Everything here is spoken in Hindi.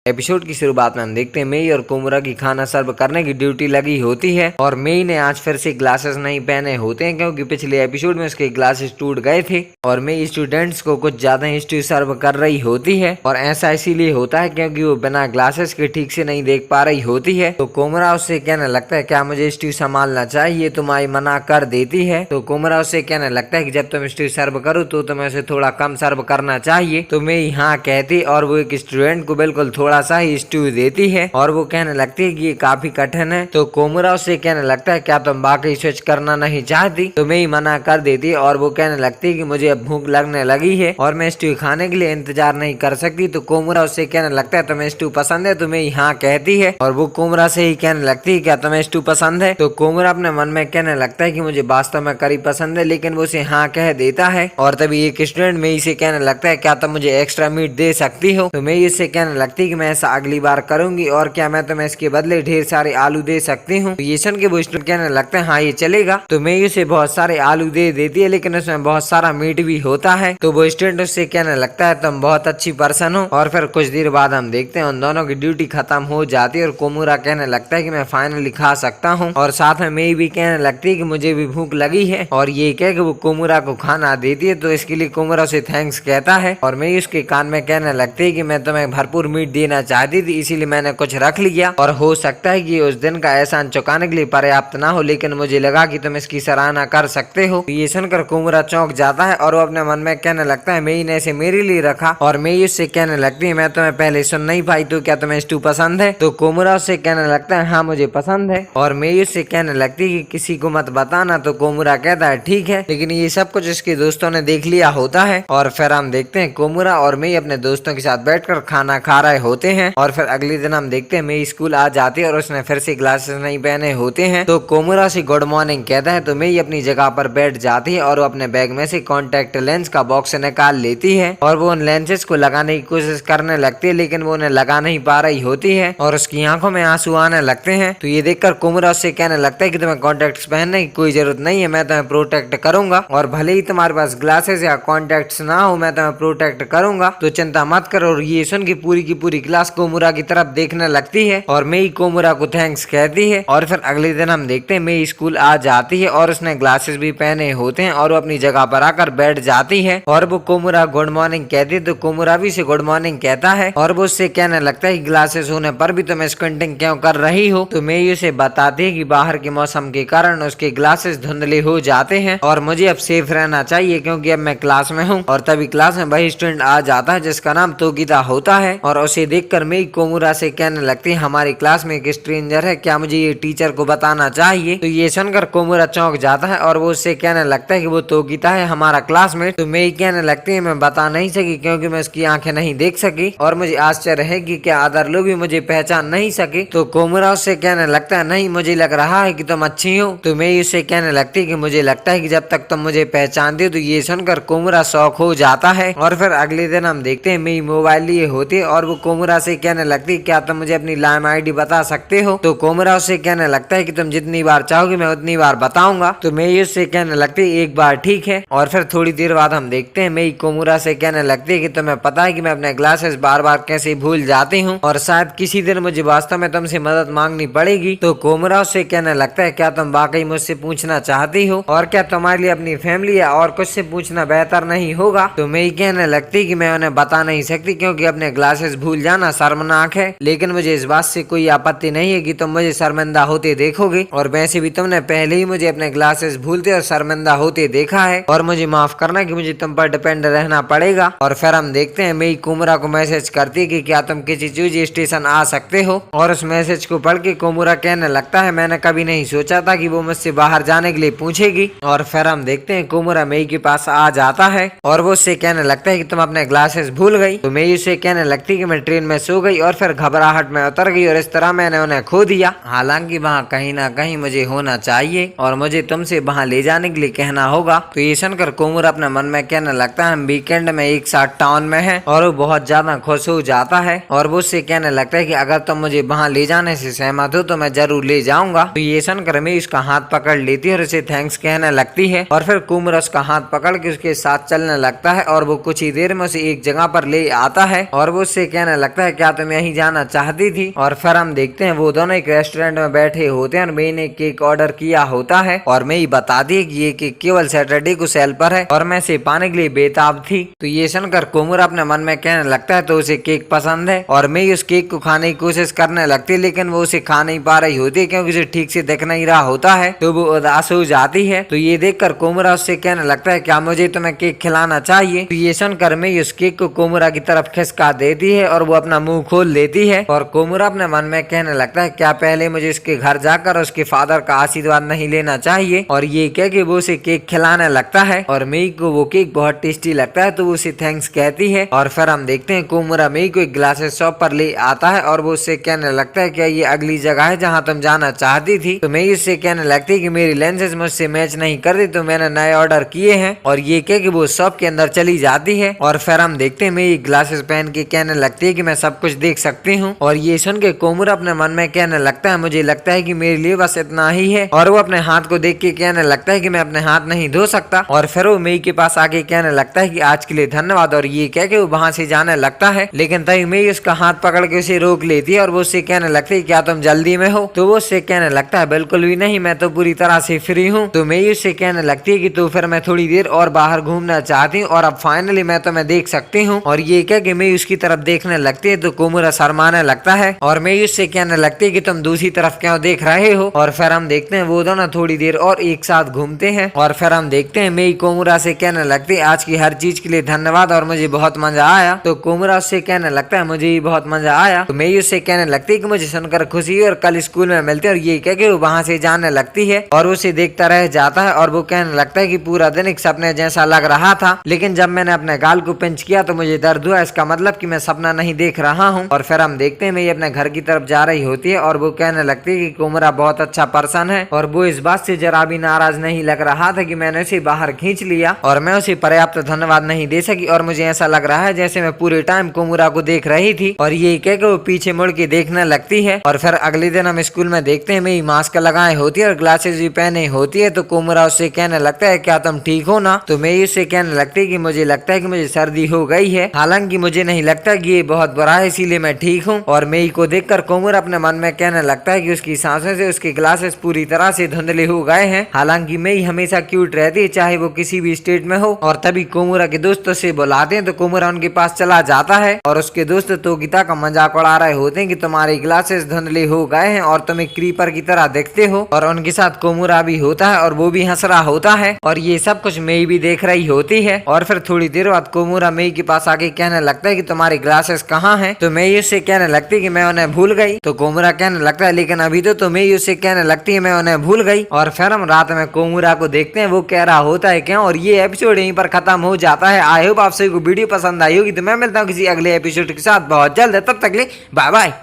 एपिसोड की शुरुआत में हम देखते हैं मेई और कोमुरा की खाना सर्व करने की ड्यूटी लगी होती है और मेई ने आज फिर से ग्लासेस नहीं पहने होते हैं क्योंकि पिछले एपिसोड में उसके ग्लासेस टूट गए थे और मेई स्टूडेंट्स को कुछ ज्यादा ही स्ट्यू सर्व कर रही होती है और ऐसा इसीलिए होता है क्योंकि वो बिना ग्लासेस के ठीक से नहीं देख पा रही होती है। तो कोमुरा उससे कहने लगता है क्या मुझे स्ट्यू संभालना चाहिए, तुम आई मना कर देती है। तो कोमुरा उससे कहने लगता है कि जब तुम स्ट्यू सर्व करो तो तुम्हें उसे थोड़ा कम सर्व करना चाहिए। तो मेई हाँ कहती और वो एक स्टूडेंट को बिल्कुल थोड़ा सा ही स्ट्यू देती है और वो कहने लगती है कि ये काफी कठिन है। तो कोमुरा उससे कहने लगता है क्या तुम बाकी स्विच करना नहीं चाहती। तो मेई मना कर देती है और वो कहने लगती है कि मुझे अब भूख लगने लगी है और मैं स्ट्यू खाने के लिए इंतजार नहीं कर सकती। तो कोमुरा उससे कहने लगता है तुम्हें स्ट्यू पसंद है। तो मेई हाँ कहती है और वो कोमुरा से ही कहने लगती है क्या तुम्हें स्ट्यू पसंद है। तो कोमुरा अपने मन में कहने लगता है कि मुझे वास्तव में करी पसंद है, लेकिन वो उसे हाँ कह देता है और तभी एक स्टूडेंट मेई से कहने लगता है क्या तुम मुझे एक्स्ट्रा मीट दे सकती हो। तो मेई इससे कहने लगती है कि मैं ऐसा अगली बार करूंगी और क्या मैं तुम्हें इसके बदले ढेर सारे आलू दे सकती हूँ। तो ये सुन के वो स्टूडेंट कहने लगता है हाँ ये चलेगा। तो मेई उसे बहुत सारे आलू दे देती है लेकिन उसमें बहुत सारा मीट भी होता है। तो वो स्टूडेंट उससे कहने लगता है तुम बहुत अच्छी पर्सन हो। और फिर कुछ देर बाद हम देखते हैं उन दोनों की ड्यूटी खत्म हो जाती है और कोमुरा कहने लगता है कि मैं फाइनली खा सकता हूँ और साथ में मेई भी कहने लगती है कि मुझे भी भूख लगी है और ये कह के वो कोमुरा को खाना देती है। तो इसके लिए कोमुरा उसे थैंक्स कहता है और मेई उसके कान में कहने लगती है कि मैं तुम्हें भरपूर मीट देना चाहती थी इसीलिए मैंने कुछ रख लिया और हो सकता है कि उस दिन का एहसान चुकाने के लिए पर्याप्त ना हो, लेकिन मुझे लगा कि तुम इसकी सराहना कर सकते हो। तो ये सुनकर कोमुरा चौंक जाता है और वो अपने मन में कहने लगता है मेई ने इसे मेरे लिए रखा और मेई उससे कहने लगती है मैं तुम्हें पहले सुन नहीं पाई, तो क्या तुम्हें स्टू पसंद है। तो कोमुरा उससे कहने लगता है हाँ मुझे पसंद है और मेई उससे कहने लगती है कि किसी को मत बताना। तो कोमुरा कहता है ठीक है, लेकिन ये सब कुछ उसके दोस्तों ने देख लिया होता है। और फिर हम देखते हैं कोमुरा और मेई अपने दोस्तों के साथ बैठकर खाना खा रहे होते हैं और फिर अगले दिन हम देखते हैं मेई स्कूल आ जाती है और उसने फिर से ग्लासेस नहीं पहने होते हैं। तो कोमुरा से गुड मॉर्निंग कहता है तो मेई अपनी जगह पर बैठ जाती है और वो अपने बैग में से कॉन्टेक्ट लेंस का बॉक्स निकाल लेती है और वो उन लेंसेज को लगाने की कोशिश करने लगती है लेकिन वो उन्हें लगा नहीं पा रही होती है और उसकी आंखों में आंसू आने लगते हैं। तो ये देखकर कोमुरा उससे कहने लगता है कि तुम्हें कॉन्टेक्ट्स पहनने की कोई जरूरत नहीं है, मैं तुम्हें प्रोटेक्ट करूंगा और भले ही तुम्हारे पास ग्लासेस या कॉन्टेक्ट्स ना हो मैं तुम्हें प्रोटेक्ट करूंगा, तो चिंता मत करो। और ये सुन की पूरी क्लास कोमुरा की तरफ देखने लगती है और मेई कोमुरा को थैंक्स कहती है। और फिर अगले दिन हम देखते हैं मेई स्कूल आ जाती है और उसने ग्लासेस भी पहने होते हैं और वो अपनी जगह पर आकर बैठ जाती है और वो कोमुरा गुड मॉर्निंग कहती है। तो कोमुरा भी उसे गुड मॉर्निंग कहता है और वो उससे कहने लगता है ग्लासेस होने पर भी तुम स्क्विंटिंग क्यों कर रही हो। तो मेई उसे बताती है कि बाहर के मौसम के कारण उसके ग्लासेस धुंधले हो जाते हैं और मुझे अब सेफ रहना चाहिए क्योंकि अब मैं क्लास में हूँ। और तभी क्लास में वही स्टूडेंट आ जाता है जिसका नाम तोगिता होता है और उसे देखकर मेई कोमुरा से कहने लगती है हमारी क्लास में एक स्ट्रेंजर है, क्या मुझे ये टीचर को बताना चाहिए। तो ये सुनकर कोमुरा चौंक जाता है और वो उससे कहने लगता है कि वो तोगिता है हमारा क्लासमेट। तो मेई कहने लगती है मैं बता नहीं सकी क्योंकि मैं उसकी आंखें नहीं देख सकी और मुझे आश्चर्य है कि क्या अदर लोग भी मुझे पहचान नहीं सके। तो कोमुरा उससे कहने लगता है नहीं मुझे लग रहा है कि तुम अच्छी हो। तो मेई उससे कहने लगती है कि मुझे लगता है कि जब तक तुम मुझे पहचानती हो। तो ये सुनकर कोमुरा शौक हो जाता है और फिर अगले दिन हम देखते हैं मेई मोबाइल लिए होती है और वो कोमुरा से कहने लगती है क्या तुम मुझे अपनी लाइम आईडी बता सकते हो। तो कोमुरा उससे कहने लगता है कि तुम जितनी बार चाहोगे मैं उतनी बार बताऊंगा। तो मेई उससे कहने लगती है एक बार ठीक है। और फिर थोड़ी देर बाद हम देखते हैं मेई कोमुरा से कहने लगती है कि तुम्हें पता है कि मैं अपने ग्लासेस बार बार कैसे भूल जाती हूँ और शायद किसी दिन मुझे वास्तव में तुमसे मदद मांगनी पड़ेगी। तो कोमुरा उससे कहने लगता है क्या तुम वाकई मुझसे पूछना चाहती हो और क्या तुम्हारे लिए अपनी फैमिली या और कुछ से पूछना बेहतर नहीं होगा। तो मेई कहने लगती कि मैं उन्हें बता नहीं सकती क्योंकि अपने ग्लासेस भूल जाना शर्मनाक है, लेकिन मुझे इस बात से कोई आपत्ति नहीं है कि तुम मुझे शर्मिंदा होते देखोगे और वैसे भी तुमने पहले ही मुझे अपने ग्लासेस भूलते और शर्मिंदा होते देखा है और मुझे माफ करना कि मुझे तुम पर डिपेंड रहना पड़ेगा। और फिर हम देखते हैं मेई कोमुरा को मैसेज करती है कि क्या तुम किसी चूजी स्टेशन आ सकते हो और उस मैसेज को पढ़ के कोमुरा कहने लगता है मैंने कभी नहीं सोचा था कि वो मुझसे बाहर जाने के लिए पूछेगी। और फिर हम देखते हैं कोमुरा मेई के पास आ जाता है और वो उससे कहने लगता है कि तुम अपने ग्लासेस भूल गई। तो मेई उसे कहने लगती है कि मैं ट्रेन में सो गई और फिर घबराहट में उतर गई और इस तरह मैंने उन्हें खो दिया। हालांकि वहाँ कहीं ना कहीं मुझे होना चाहिए और मुझे तुमसे वहाँ ले जाने के लिए कहना होगा। तो ये सुनकर कोमुरा अपने मन में कहने लगता है हम वीकेंड में एक साथ टाउन में हैं और वो बहुत ज्यादा खुश हो जाता है और वो उससे कहने लगता है कि अगर तुम मुझे वहाँ ले जाने से सहमत हो तो मैं जरूर ले जाऊंगा। तो ये सुनकर मेई उसका हाथ पकड़ लेती है और उसे थैंक्स कहने लगती है और फिर कोमुरा उसका हाथ पकड़ के उसके साथ चलने लगता है और वो कुछ ही देर में उसे एक जगह पर ले आता है और वो उससे कहने लगता लगता है क्या तुम यहीं जाना चाहती थी। और फिर हम देखते हैं वो दोनों एक रेस्टोरेंट में बैठे होते हैं और मेई ने केक ऑर्डर किया होता है और मेई बताती है कि ये केक केवल सैटरडे को सेल पर है और मैं इसे पाने के लिए बेताब थी। तो ये सुनकर कोमुरा अपने मन में कहने लगता है तो उसे केक पसंद है और मेई उस केक को खाने की कोशिश करने लगती है, लेकिन वो उसे खा नहीं पा रही होती क्योंकि उसे ठीक से दिख नहीं रहा होता है। तो वो उदास हो जाती है। तो ये देखकर कोमुरा उससे कहने लगता है क्या मुझे तुम्हें केक खिलाना चाहिए। तो ये सुनकर मेई उस केक को कोमुरा की तरफ खिसका देती है और वो अपना मुंह खोल लेती है और कोमुरा अपने मन में कहने लगता है क्या पहले मुझे उसके घर जाकर उसके फादर का आशीर्वाद नहीं लेना चाहिए। और ये कह के वो उसे केक खिलाने लगता है और मेई को वो केक बहुत टेस्टी लगता है तो वो उसे थैंक्स कहती है। और फिर हम देखते हैं कोमुरा मेई को एक ग्लासेस शॉप पर ले आता है और वो उससे कहने लगता है क्या ये अगली जगह है जहाँ तुम जाना चाहती थी। तो मेई उससे कहने लगती है कि मेरी लेंसेज मुझसे मैच नहीं करती तो मैंने नए ऑर्डर किए हैं। और ये कह के वो शॉप के अंदर चली जाती है और फिर हम देखते हैं मेई ग्लासेस पहन के कहने लगती है कि मैं सब कुछ देख सकती हूँ। और ये सुन के कोमुरा अपने मन में कहने लगता है मुझे लगता है कि मेरे लिए बस इतना ही है। और वो अपने हाथ को देख के कहने लगता है कि मैं अपने हाथ नहीं धो सकता। और फिर वो मेई के पास आके कहने लगता है कि आज के लिए धन्यवाद और ये कह के वो वहां से जाने लगता है, लेकिन तभी मेई उसका हाथ पकड़ के उसे रोक लेती है और वो उससे कहने लगती है क्या तुम जल्दी में हो। तो वो उससे कहने लगता है बिल्कुल भी नहीं, मैं तो पूरी तरह से फ्री हूँ। तो मेई उससे कहने लगती है कि तो फिर मैं थोड़ी देर और बाहर घूमना चाहती हूँ और अब फाइनली मैं तुम्हें देख सकती हूँ। और ये कह के मेई उसकी तरफ देखने लगती है तो कोमुरा शर्माने लगता है और मेई उससे कहने लगती है कि तुम दूसरी तरफ क्यों देख रहे हो। और फिर हम देखते हैं वो दोनों थोड़ी देर और एक साथ घूमते हैं और फिर हम देखते हैं मेई कोमुरा से कहने लगती है आज की हर चीज के लिए धन्यवाद और मुझे बहुत मजा आया। तो कोमुरा उससे कहने लगता है मुझे भी बहुत मजा आया। तो मेई उससे कहने लगती है कि मुझे सुनकर खुशी हुई और कल स्कूल में मिलते हैं। और ये कह के वो वहां से जाने लगती है और उसे देखता रह जाता है और वो कहने लगता है कि पूरा दिन एक सपने जैसा लग रहा था, लेकिन जब मैंने अपने गाल को पिंच किया तो मुझे दर्द हुआ, इसका मतलब कि मैं सपना नहीं देख रहा हूँ। और फिर हम देखते हैं मेई अपने घर की तरफ जा रही होती है और वो कहने लगती है कि कोमुरा बहुत अच्छा पर्सन है और वो इस बात से जरा भी नाराज नहीं लग रहा था कि मैंने उसे बाहर खींच लिया और मैं उसे पर्याप्त धन्यवाद नहीं दे सकी और मुझे ऐसा लग रहा है जैसे मैं पूरे टाइम कोमुरा को देख रही थी। और ये कह के वो पीछे मुड़ के देखने लगती है। और फिर अगले दिन हम स्कूल में देखते हैं मेई मास्क लगाए होती है और ग्लासेस भी पहने होती है। तो कोमुरा उससे कहने लगता है क्या तुम ठीक हो ना। तो मेई उससे कहने लगती है कि मुझे लगता है कि मुझे सर्दी हो गई है, हालांकि मुझे नहीं लगता कि ये बहुत बुरा है, इसीलिए मैं ठीक हूँ। और मेई को देखकर कोमुरा अपने मन में कहने लगता है कि उसकी सांसों से उसके ग्लासेस पूरी तरह से धुंधले हो गए हैं। हालांकि मेई हमेशा क्यूट रहती है चाहे वो किसी भी स्टेट में हो। और तभी कोमुरा के दोस्त उसे बुलाते हैं तो कोमुरा उनके पास चला जाता है और उसके दोस्त तोगिता का मजाक उड़ा रहे होते हैं कि तुम्हारे ग्लासेस धुंधले हो गए हैं और तुम एक क्रीपर की तरह दिखते हो। और उनके साथ कोमुरा भी होता है और वो भी हंस रहा होता है और ये सब कुछ मेई भी देख रही होती है। और फिर थोड़ी देर बाद कोमुरा मेई के पास आके कहने लगता है कि तुम्हारे ग्लासेस कहाँ हैं। तो मेई उससे कहने लगती है कि मैं उन्हें भूल गई। तो कोमुरा कहने लगता है लेकिन अभी तो मेई उससे कहने लगती है मैं उन्हें भूल गई। और फिर हम रात में कोमुरा को देखते हैं, वो कह रहा होता है क्या। और ये एपिसोड यहीं पर खत्म हो जाता है। आई होप आप सभी को वीडियो पसंद आई होगी। तो मैं मिलता हूँ किसी अगले एपिसोड के साथ बहुत जल्द, तब तक के लिए बाय बाय।